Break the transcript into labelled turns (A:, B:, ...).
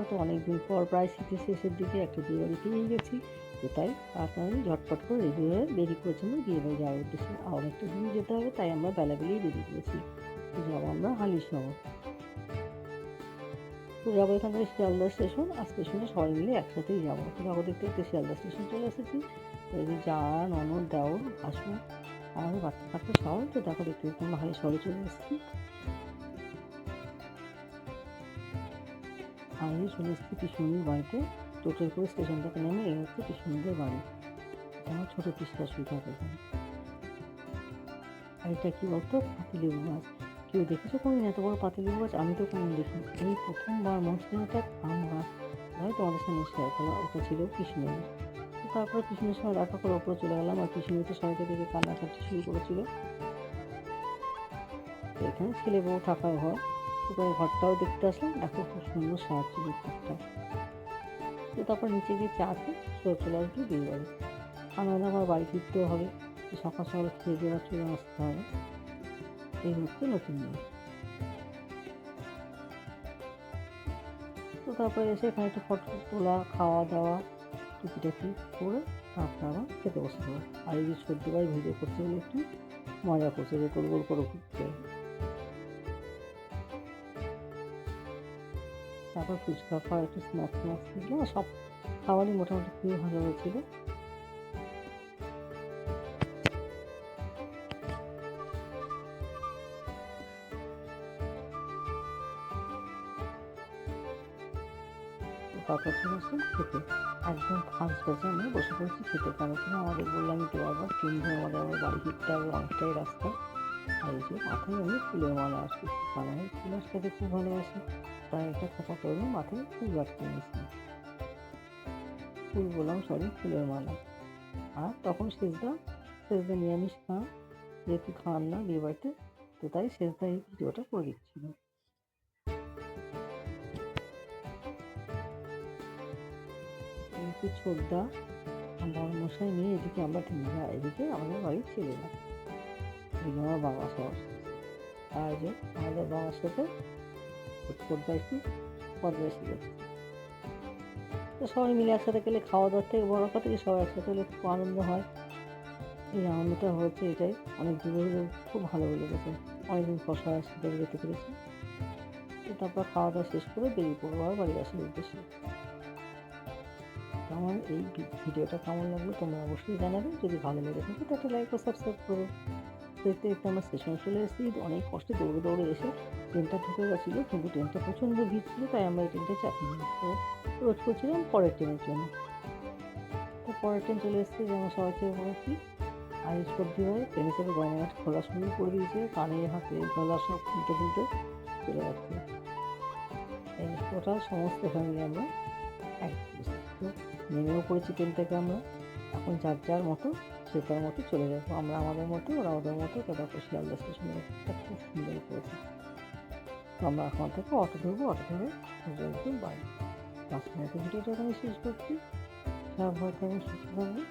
A: তো অনেক দিন পর প্রায় শীতের শেষের দিকে একটা বিয়েবাড়ি পেয়ে গেছি, তো তাই তাড়াতাড়ি ঝটপট করে রেডি হয়ে বেরিয়ে পড়েছি আমরা বিয়েবাড়ি যাওয়ার উদ্দেশ্যে। আর অনেকটা দূর যেতে হবে, তাই আমরা বেলাবেলিই বেরিয়ে পড়েছি। তো যাবো আমরা হালিশহর। তো যাবো এখান থেকে শিয়ালদা স্টেশন, আর স্টেশনে সবাই মিলে একসাথেই যাবো। তো যাবো দেখতে দেখতে শিয়ালদা স্টেশন চলে এসেছি। তো এই যে যা, ননদ, দেওর, ভাসুর, আমাদের বাচ্চা কাচ্চা সবাই, তো দেখো দেখতে দেখতে আমরা হালিশহরে চলে এসেছি। আমি চলে এসেছি পিসুনির বাড়িতে। টোটোয় করে স্টেশন থেকে নেমে এই হচ্ছে পিসুনিদের বাড়ি। এটা আমার ছোটো পিসটা শুয়ে থাকে এখানে। আর এটা কী বলতো, পাতিলেবু গাছ। কেউ দেখেছো কোনোদিন এত বড় পাতিলেবু গাছ? আমি তো কোনোদিন দেখিনি। এই প্রথমবার মনে একটা আম গাছ হয় তোমাদের সামনে শেয়ার করলাম, ওটা ছিল পিসুনির। তো তারপরে পিসুনির সঙ্গে দেখা করে ওপরে চলে গেলাম, আর পিসুনি তো সবাইকে দেখে কান্নাকাটি শুরু করেছিল। তো এখানে ছেলে বউ থাকার ঘর। তো ঘরটাও দেখতে আসলাম, দেখো খুব সুন্দর সাজাচ্ছিল ঘরটা। তো তারপর নিচে গিয়ে চা খেয়ে চলে আসবে বিয়ে বাড়ি। আমাদের আমার বাড়ি ফিরতেও হবে, সকাল সকাল খেয়ে দিয়ে চলে আসতে হবে। এই হচ্ছে নতুন নিয়ম। তো তারপরে এসে এখানে একটু ফটো তোলা, খাওয়া দাওয়া টুকিটাকি করে তারপর আবার খেতে বসতে হবে। আর এই যে সর্দি ভাই ভিডিও করতে গেলে একটু মজা করছে, যে গোল গোল করে ঘুরছে। তারপর ফুচকা খাওয়া, একটু স্ন্যাক্স দিল, সব খাবারই মোটামুটি খুবই ভালো হয়েছিল। তারপর চলে আসলাম খেতে। একদম ফার্স্ট ব্যাচে আমরা বসে পড়েছি খেতে, কারণ আমাদের বললাম তো বারবার ট্রেন ধরে আমাদের আবার বাড়ি ফিরতে হবে, অনেকটাই রাস্তা। আর এই যে মাথায় আমি ফুলের মালা আসছি, কারণ আমি ফুল আসতে খুব ভালোবাসি, তাই একটা খোপা করে মাথায় ফুল আটকে নিয়েছি। ফুল বললাম, সরি, ফুলের মালা। আর তখন সেজদা নিরামিষ খাওয়া, যেহেতু খাওয়ান না বিয়ে বাড়িতে, তো তাই সেজদা এই ভিডিওটা করে দিচ্ছিল। একটু ছোটদা বড় মশাই নিয়ে এদিকে আমরা তিনজা, এদিকে আমাদের বাড়ির ছেলেরা, এদিকে আমার বাবা সব। আর যে আমাদের বাবার সাথে ছোটদা একটু বদমাইশি করছে। তো সবাই মিলে একসাথে গেলে খাওয়া দাওয়ার থেকে বড় কথা কি, সবাই একসাথে হলে খুব আনন্দ হয়। এই আনন্দটা হচ্ছে এটাই, অনেক দূরে হলেও খুব ভালো লেগেছে। অনেকদিন পর সবাই একসাথে যেতে পেরেছি। তো তারপর খাওয়া দাওয়া শেষ করে বেরিয়ে পড়বো আর বাড়ি আসার উদ্দেশ্যে। আমার এই ভিডিওটা কেমন লাগলো তোমরা অবশ্যই জানাবে। যদি ভালো লেগে থাকে তো একটা লাইক ও সাবস্ক্রাইব করো। দেখতে দেখতে আমরা স্টেশনে চলে এসেছি। অনেক কষ্টে দৌড়ে দৌড়ে এসে ট্রেনটা ঢুকে গেছিলো, কিন্তু ট্রেনটা প্রচণ্ড ভিড় ছিল, তাই আমরা এই ট্রেনটা চাপিনি। তো ওয়েট করছিলাম পরের ট্রেনের জন্য। তো পরের ট্রেন চলে এসেছে, যেমন সবাই চেয়ে পড়েছি। আর এই সর্দি হয়ে ট্রেনে চেপে গয়নাঘাট খোলা শুরু করে দিয়েছে, কানে হাতে গলা সব উল্টে ফুলটে চলে যাচ্ছে। এই টোটাল সমস্ত ফ্যামিলি আমরা এক তো নেমেও পড়েছি ট্রেন থেকে আমরা। এখন যার যার মতো সে তার মতো চলে যাবো, আমরা আমাদের মতো, ওরা ওদের মতো। তো তারপর শিয়ালদা স্টেশনে একটা খুব সুন্দর করেছে। তো আমরা এখন থেকে অটো ধরবো, অটো ধরে একদম বাড়ি। আজকের মতো ভিডিওটা এখানে শেষ করছি। সব ভালো থাকবেন, সুস্থ থাকবেন।